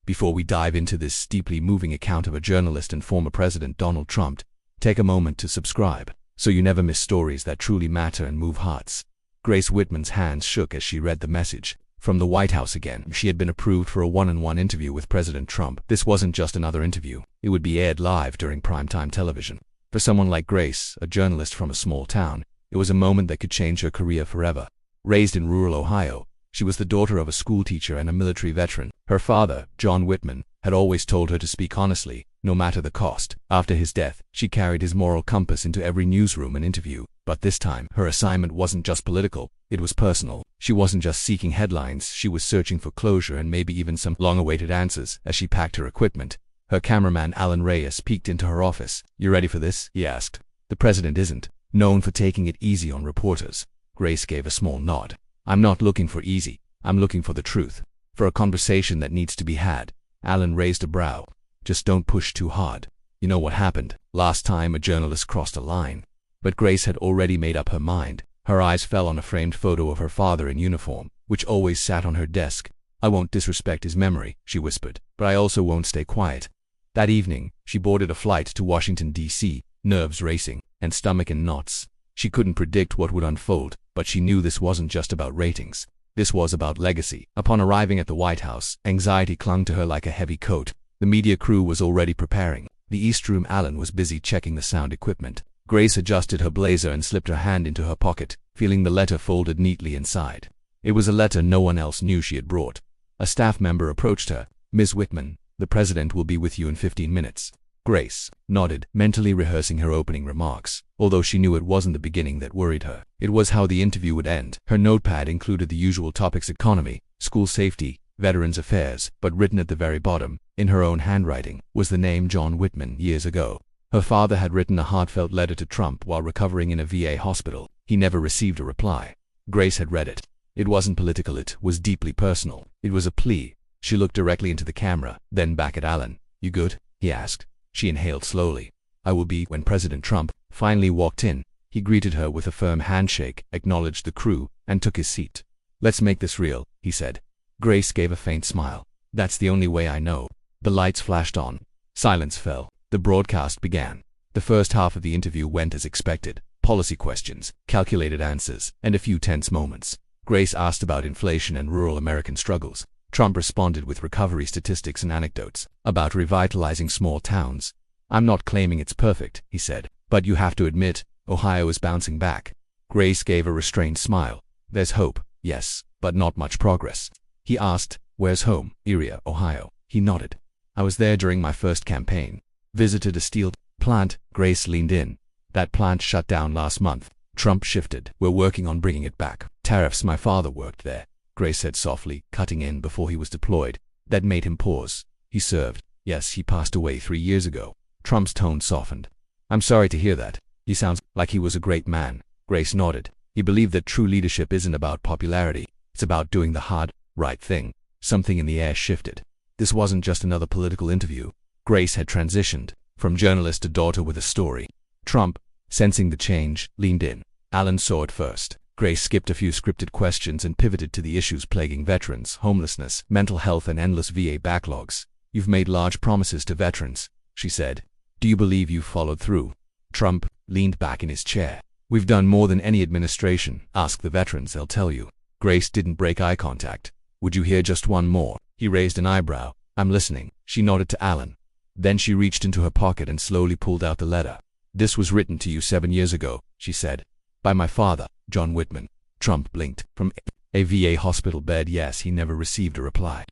Before we dive into this deeply moving account of a journalist and former President Donald Trump, take a moment to subscribe, so you never miss stories that truly matter and move hearts. Grace Wittmann's hands shook as she read the message. From the White House again. She had been approved for a one-on-one interview with President Trump. This wasn't just another interview. It would be aired live during primetime television. For someone like Grace, a journalist from a small town, it was a moment that could change her career forever. Raised in rural Ohio, she was the daughter of a schoolteacher and a military veteran. Her father, John Wittmann, had always told her to speak honestly, no matter the cost. After his death, she carried his moral compass into every newsroom and interview. But this time, her assignment wasn't just political, it was personal. She wasn't just seeking headlines, she was searching for closure and maybe even some long-awaited answers. As she packed her equipment, her cameraman Alan Reyes peeked into her office. "You ready for this?" he asked. The president isn't known for taking it easy on reporters. Grace gave a small nod. "I'm not looking for easy, I'm looking for the truth. For a conversation that needs to be had." Alan raised a brow. "Just don't push too hard. You know what happened last time a journalist crossed a line." But Grace had already made up her mind. Her eyes fell on a framed photo of her father in uniform, which always sat on her desk. "I won't disrespect his memory," she whispered, "but I also won't stay quiet." That evening, she boarded a flight to Washington, D.C., nerves racing and stomach in knots. She couldn't predict what would unfold, but she knew this wasn't just about ratings. This was about legacy. Upon arriving at the White House, anxiety clung to her like a heavy coat. The media crew was already preparing. The East Room Alan was busy checking the sound equipment. Grace adjusted her blazer and slipped her hand into her pocket, feeling the letter folded neatly inside. It was a letter no one else knew she had brought. A staff member approached her. "Ms. Wittmann, the president will be with you in 15 minutes. Grace nodded, mentally rehearsing her opening remarks. Although she knew it wasn't the beginning that worried her, it was how the interview would end. Her notepad included the usual topics: economy, school safety, veterans affairs, but written at the very bottom, in her own handwriting, was the name John Wittmann. Years ago, her father had written a heartfelt letter to Trump while recovering in a VA hospital. He never received a reply. Grace had read it. It wasn't political, it was deeply personal. It was a plea. She looked directly into the camera, then back at Alan. "You good?" he asked. She inhaled slowly. "I will be." When President Trump finally walked in, he greeted her with a firm handshake, acknowledged the crew, and took his seat. "Let's make this real," he said. Grace gave a faint smile. "That's the only way I know." The lights flashed on. Silence fell. The broadcast began. The first half of the interview went as expected. Policy questions, calculated answers, and a few tense moments. Grace asked about inflation and rural American struggles. Trump responded with recovery statistics and anecdotes about revitalizing small towns. "I'm not claiming it's perfect," he said, "but you have to admit, Ohio is bouncing back." Grace gave a restrained smile. "There's hope, yes, but not much progress." He asked, "Where's home?" "Erie, Ohio." He nodded. "I was there during my first campaign. Visited a steel plant." Grace leaned in. "That plant shut down last month." Trump shifted. "We're working on bringing it back." "Tariffs, my father worked there," Grace said softly, cutting in before he was deployed. That made him pause. "He served." "Yes, he passed away 3 years ago." Trump's tone softened. "I'm sorry to hear that. He sounds like he was a great man." Grace nodded. "He believed that true leadership isn't about popularity. It's about doing the hard, right thing." Something in the air shifted. This wasn't just another political interview. Grace had transitioned from journalist to daughter with a story. Trump, sensing the change, leaned in. Alan saw it first. Grace skipped a few scripted questions and pivoted to the issues plaguing veterans: homelessness, mental health, and endless VA backlogs. "You've made large promises to veterans," she said. "Do you believe you've followed through?" Trump leaned back in his chair. "We've done more than any administration. Ask the veterans, they'll tell you." Grace didn't break eye contact. "Would you hear just one more?" He raised an eyebrow. "I'm listening." She nodded to Alan. Then she reached into her pocket and slowly pulled out the letter. "This was written to you 7 years ago," she said. "By my father, John Wittmann." Trump blinked. "From a VA hospital bed." "Yes." He never received a reply.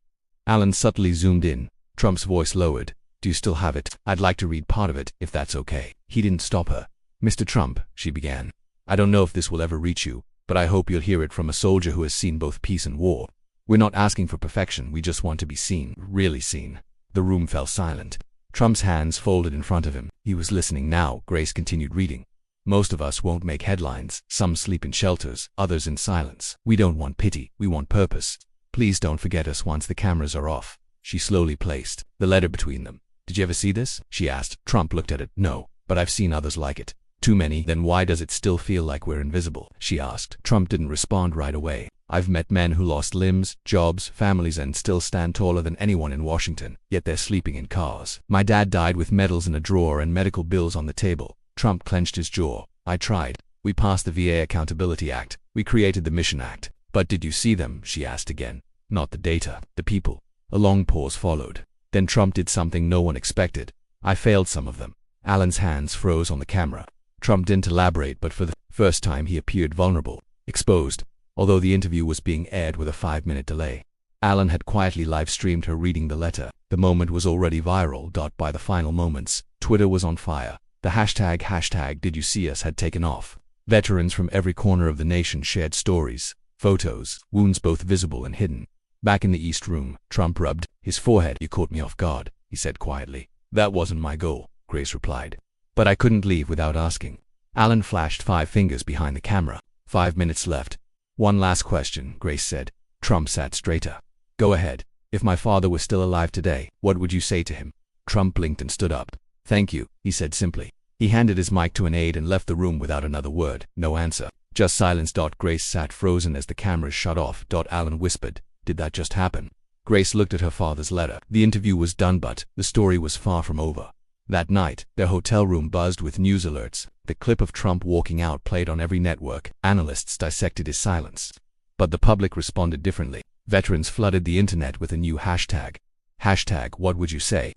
Alan subtly zoomed in. Trump's voice lowered. "Do you still have it? I'd like to read part of it, if that's okay." He didn't stop her. "Mr. Trump," she began, "I don't know if this will ever reach you, but I hope you'll hear it from a soldier who has seen both peace and war. We're not asking for perfection, we just want to be seen, really seen." The room fell silent. Trump's hands folded in front of him. He was listening now. Grace continued reading. "Most of us won't make headlines. Some sleep in shelters, others in silence. We don't want pity, we want purpose. Please don't forget us once the cameras are off." She slowly placed the letter between them. "Did you ever see this?" she asked. Trump looked at it. "No, but I've seen others like it. Too many. Then why does it still feel like we're invisible? She asked. Trump didn't respond right away. I've met men who lost limbs, jobs, families and still stand taller than anyone in Washington, yet they're sleeping in cars. My dad died with medals in a drawer and medical bills on the table. Trump clenched his jaw. I tried. We passed the VA Accountability Act. We created the Mission Act. But did you see them? She asked again. Not the data, the people. A long pause followed. Then Trump did something no one expected. I failed some of them. Alan's hands froze on the camera. Trump didn't elaborate, but for the first time he appeared vulnerable, exposed. Although the interview was being aired with a 5-minute delay, Alan had quietly live-streamed her reading the letter. The moment was already viral. By the final moments, Twitter was on fire. The hashtag Did You See Us had taken off. Veterans from every corner of the nation shared stories, photos, wounds both visible and hidden. Back in the East Room, Trump rubbed his forehead. You caught me off guard, he said quietly. That wasn't my goal, Grace replied. But I couldn't leave without asking. Alan flashed 5 fingers behind the camera. 5 minutes left. One last question, Grace said. Trump sat straighter. Go ahead. If my father was still alive today, what would you say to him? Trump blinked and stood up. Thank you, he said simply. He handed his mic to an aide and left the room without another word. No answer. Just silence. Grace sat frozen as the cameras shut off. Alan whispered, did that just happen? Grace looked at her father's letter. The interview was done, but the story was far from over. That night, their hotel room buzzed with news alerts. The clip of Trump walking out played on every network. Analysts dissected his silence. But the public responded differently. Veterans flooded the internet with a new hashtag. Hashtag what would you say?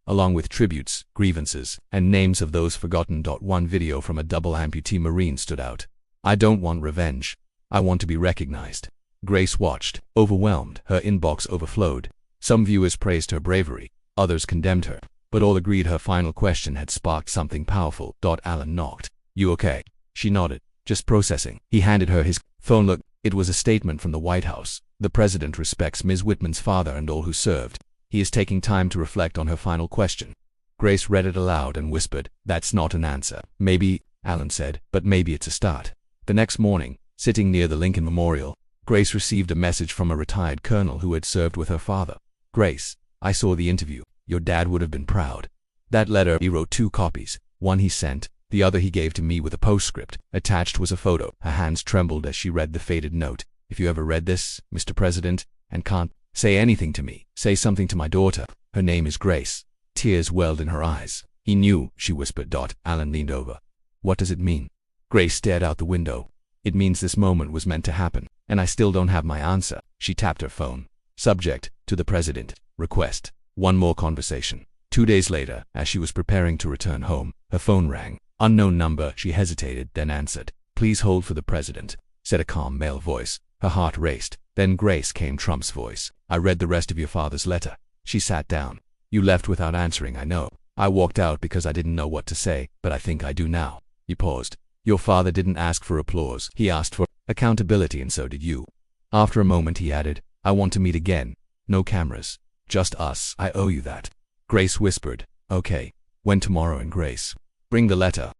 Along with tributes, grievances, and names of those forgotten. One video from a double amputee Marine stood out. I don't want revenge. I want to be recognized. Grace watched, overwhelmed. Her inbox overflowed. Some viewers praised her bravery. Others condemned her. But all agreed her final question had sparked something powerful. Alan knocked. You okay? She nodded. Just processing. He handed her his phone. Look, it was a statement from the White House. The president respects Ms. Wittmann's father and all who served. He is taking time to reflect on her final question. Grace read it aloud and whispered, that's not an answer. Maybe, Alan said, but maybe it's a start. The next morning, sitting near the Lincoln Memorial, Grace received a message from a retired colonel who had served with her father. Grace, I saw the interview. Your dad would have been proud. That letter, he wrote 2 copies. One he sent, the other he gave to me with a postscript. Attached was a photo. Her hands trembled as she read the faded note. If you ever read this, Mr. President, and can't say anything to me, say something to my daughter. Her name is Grace. Tears welled in her eyes. He knew, she whispered. Alan leaned over. What does it mean? Grace stared out the window. It means this moment was meant to happen, and I still don't have my answer. She tapped her phone. Subject, to the president. Request. One more conversation. 2 days later, as she was preparing to return home, her phone rang. Unknown number. She hesitated, then answered. Please hold for the president, said a calm male voice. Her heart raced. Then Grace came Trump's voice. I read the rest of your father's letter. She sat down. You left without answering, I know. I walked out because I didn't know what to say, but I think I do now. He paused. Your father didn't ask for applause. He asked for accountability, and so did you. After a moment he added, I want to meet again. No cameras. Just us. I owe you that. Grace whispered, okay. When tomorrow? And Grace, bring the letter.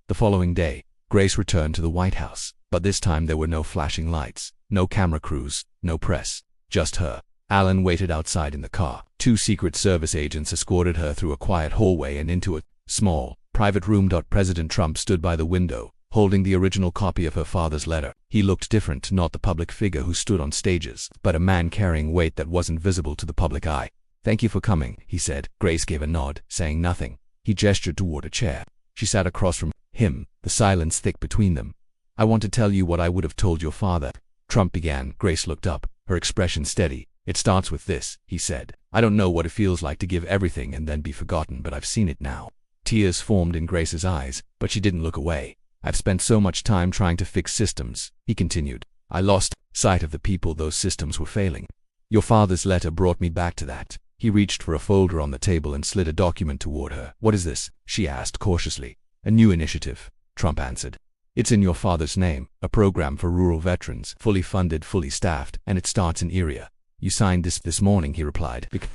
The following day, Grace returned to the White House, but this time there were no flashing lights, no camera crews, no press, just her. Alan waited outside in the car. 2 Secret Service agents escorted her through a quiet hallway and into a small, private room. President Trump stood by the window, holding the original copy of her father's letter. He looked different, not the public figure who stood on stages, but a man carrying weight that wasn't visible to the public eye. Thank you for coming, he said. Grace gave a nod, saying nothing. He gestured toward a chair. She sat across from him, the silence thick between them. I want to tell you what I would have told your father. Trump began. Grace looked up, her expression steady. It starts with this, he said. I don't know what it feels like to give everything and then be forgotten, but I've seen it now. Tears formed in Grace's eyes, but she didn't look away. I've spent so much time trying to fix systems, he continued. I lost sight of the people those systems were failing. Your father's letter brought me back to that. He reached for a folder on the table and slid a document toward her. What is this? She asked cautiously. A new initiative, Trump answered. It's in your father's name, a program for rural veterans, fully funded, fully staffed, and it starts in area. You signed this morning, he replied, because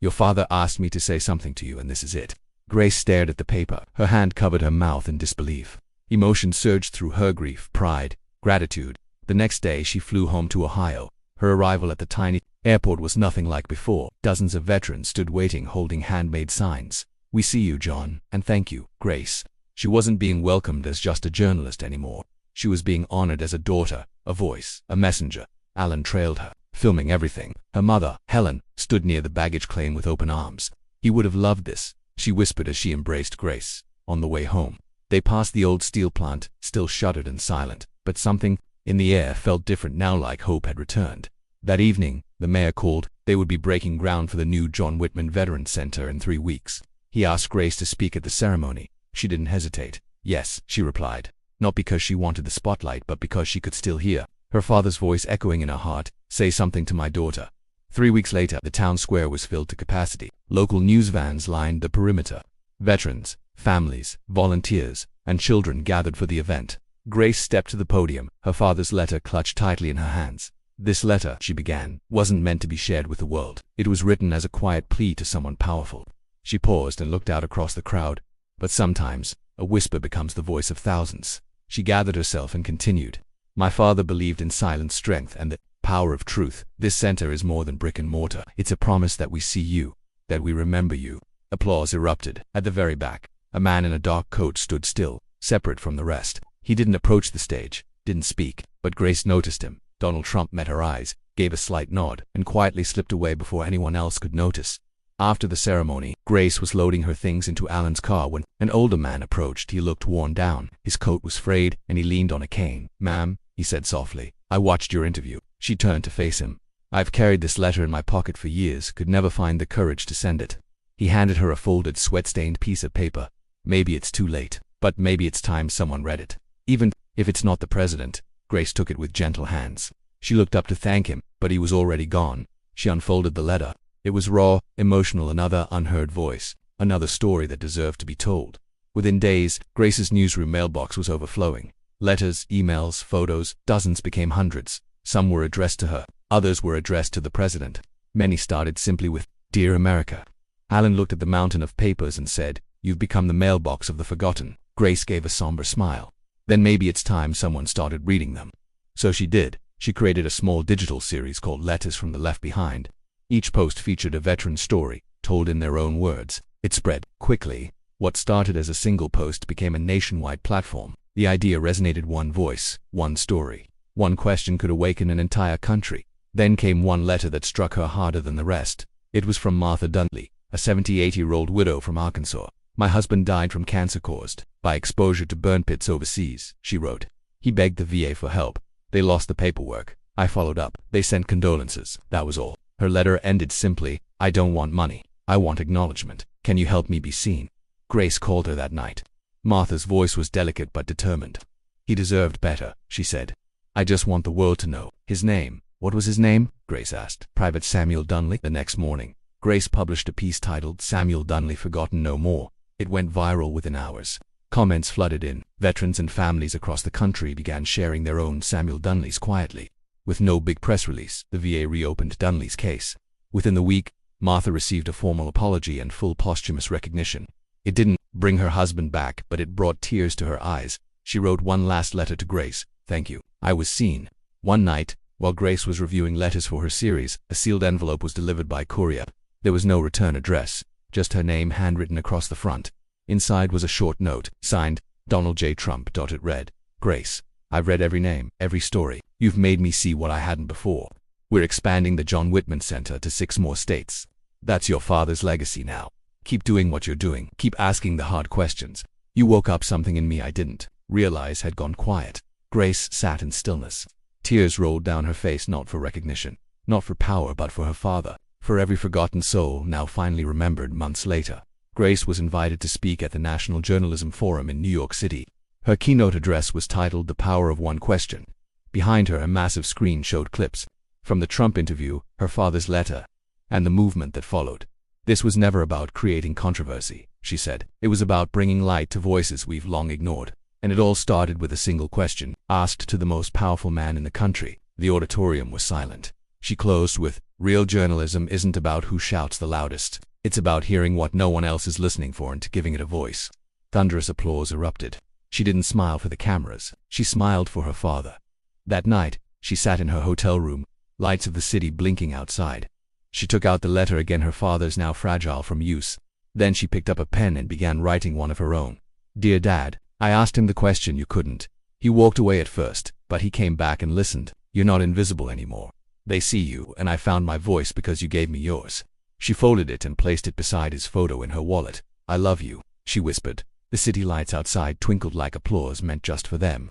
your father asked me to say something to you, and this is it. Grace stared at the paper. Her hand covered her mouth in disbelief. Emotion surged through her: grief, pride, gratitude. The next day she flew home to Ohio. Her arrival at the tiny airport was nothing like before. Dozens of veterans stood waiting, holding handmade signs. We see you, John, and thank you, Grace. She wasn't being welcomed as just a journalist anymore. She was being honored as a daughter, a voice, a messenger. Alan trailed her, filming everything. Her mother, Helen, stood near the baggage claim with open arms. He would have loved this, she whispered as she embraced Grace. On the way home, they passed the old steel plant, still shuttered and silent, but something in the air felt different now, like hope had returned. That evening, the mayor called. They would be breaking ground for the new John Wittmann Veterans Center in 3 weeks. He asked Grace to speak at the ceremony. She didn't hesitate. Yes, she replied. Not because she wanted the spotlight, but because she could still hear her father's voice echoing in her heart. Say something to my daughter. 3 weeks later, the town square was filled to capacity. Local news vans lined the perimeter. Veterans, families, volunteers, and children gathered for the event. Grace stepped to the podium, her father's letter clutched tightly in her hands. This letter, she began, wasn't meant to be shared with the world. It was written as a quiet plea to someone powerful. She paused and looked out across the crowd. But sometimes, a whisper becomes the voice of thousands. She gathered herself and continued. My father believed in silent strength and the power of truth. This center is more than brick and mortar. It's a promise that we see you, that we remember you. Applause erupted. At the very back, a man in a dark coat stood still, separate from the rest. He didn't approach the stage, didn't speak, but Grace noticed him. Donald Trump met her eyes, gave a slight nod, and quietly slipped away before anyone else could notice. After the ceremony, Grace was loading her things into Alan's car when an older man approached. He looked worn down, his coat was frayed, and he leaned on a cane. Ma'am, he said softly, I watched your interview. She turned to face him. I've carried this letter in my pocket for years, could never find the courage to send it. He handed her a folded, sweat-stained piece of paper. Maybe it's too late, but maybe it's time someone read it. Even if it's not the president. Grace took it with gentle hands. She looked up to thank him, but he was already gone. She unfolded the letter. It was raw, emotional, another unheard voice, another story that deserved to be told. Within days, Grace's newsroom mailbox was overflowing. Letters, emails, photos, dozens became hundreds. Some were addressed to her, others were addressed to the president. Many started simply with, Dear America. Alan looked at the mountain of papers and said, You've become the mailbox of the forgotten. Grace gave a somber smile. Then maybe it's time someone started reading them. So she did. She created a small digital series called Letters from the Left Behind. Each post featured a veteran's story, told in their own words. It spread quickly. What started as a single post became a nationwide platform. The idea resonated. One voice, one story, one question could awaken an entire country. Then came one letter that struck her harder than the rest. It was from Martha Dudley, a 78-year-old widow from Arkansas. My husband died from cancer caused by exposure to burn pits overseas, she wrote. He begged the VA for help. They lost the paperwork. I followed up. They sent condolences. That was all. Her letter ended simply, I don't want money. I want acknowledgement. Can you help me be seen? Grace called her that night. Martha's voice was delicate but determined. He deserved better, she said. I just want the world to know. His name. What was his name? Grace asked. Private Samuel Dunley. The next morning, Grace published a piece titled Samuel Dunley Forgotten No More. It went viral within hours. Comments flooded in. Veterans and families across the country began sharing their own Samuel Dunleys quietly. With no big press release, the VA reopened Dunley's case. Within the week, Martha received a formal apology and full posthumous recognition. It didn't bring her husband back, but it brought tears to her eyes. She wrote one last letter to Grace. Thank you. I was seen. One night, while Grace was reviewing letters for her series, a sealed envelope was delivered by courier. There was no return address, just her name handwritten across the front. Inside was a short note, signed, Donald J. Trump. It read, Grace, I've read every name, every story. You've made me see what I hadn't before. We're expanding the John Wittmann Center to 6 more states. That's your father's legacy now. Keep doing what you're doing. Keep asking the hard questions. You woke up something in me I didn't realize had gone quiet. Grace sat in stillness. Tears rolled down her face, not for recognition, not for power, but for her father, for every forgotten soul now finally remembered. Months later, Grace was invited to speak at the National Journalism Forum in New York City. Her keynote address was titled The Power of One Question. Behind her, a massive screen showed clips from the Trump interview, her father's letter, and the movement that followed. This was never about creating controversy, she said. It was about bringing light to voices we've long ignored. And it all started with a single question, asked to the most powerful man in the country. The auditorium was silent. She closed with, Real journalism isn't about who shouts the loudest. It's about hearing what no one else is listening for and giving it a voice. Thunderous applause erupted. She didn't smile for the cameras. She smiled for her father. That night, she sat in her hotel room, lights of the city blinking outside. She took out the letter again, her father's now fragile from use. Then she picked up a pen and began writing one of her own. Dear Dad, I asked him the question you couldn't. He walked away at first, but he came back and listened. You're not invisible anymore. They see you, and I found my voice because you gave me yours. She folded it and placed it beside his photo in her wallet. I love you, she whispered. The city lights outside twinkled like applause meant just for them.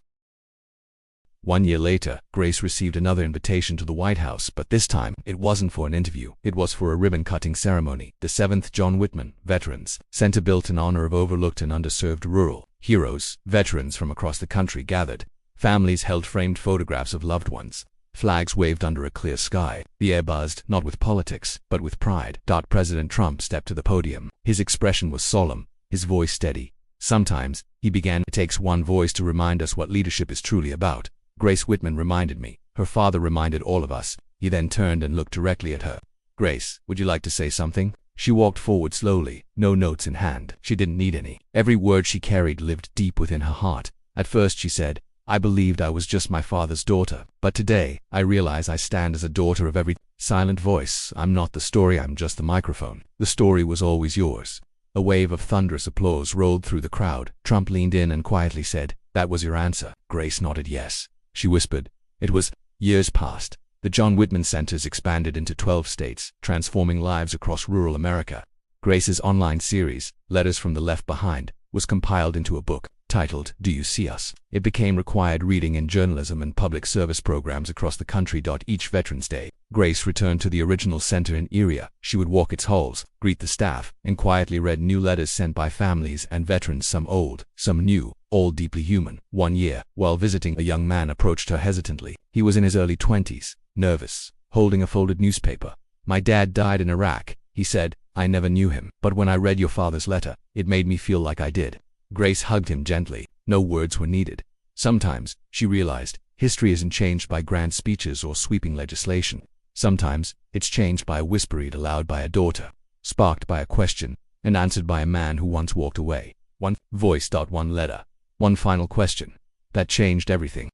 1 year later, Grace received another invitation to the White House, but this time, it wasn't for an interview. It was for a ribbon-cutting ceremony. The 7th John Wittmann Veterans Center, built in honor of overlooked and underserved rural heroes. Veterans from across the country gathered. Families held framed photographs of loved ones. Flags waved under a clear sky. The air buzzed, not with politics, but with pride. President Trump stepped to the podium. His expression was solemn, his voice steady. Sometimes, he began, it takes one voice to remind us what leadership is truly about. Grace Wittmann reminded me. Her father reminded all of us. He then turned and looked directly at her. Grace, would you like to say something? She walked forward slowly, no notes in hand. She didn't need any. Every word she carried lived deep within her heart. At first she said, I believed I was just my father's daughter. But today, I realize I stand as a daughter of every silent voice. I'm not the story, I'm just the microphone. The story was always yours. A wave of thunderous applause rolled through the crowd. Trump leaned in and quietly said, that was your answer. Grace nodded yes. She whispered. It was. Years passed. The John Wittmann Centers expanded into 12 states, transforming lives across rural America. Grace's online series, Letters from the Left Behind, was compiled into a book titled Do You See Us? It became required reading in journalism and public service programs across the country. Each Veterans Day, Grace returned to the original center in Area. She would walk its halls, greet the staff, and quietly read new letters sent by families and veterans, some old, some new, all deeply human. 1 year, while visiting, a young man approached her hesitantly. He was in his early 20s, nervous, holding a folded newspaper. My dad died in Iraq, he said. I never knew him, but when I read your father's letter, it made me feel like I did. Grace hugged him gently. No words were needed. Sometimes, she realized, history isn't changed by grand speeches or sweeping legislation. Sometimes, it's changed by a whisper read aloud by a daughter, sparked by a question, and answered by a man who once walked away. One voice. One letter. One final question. That changed everything.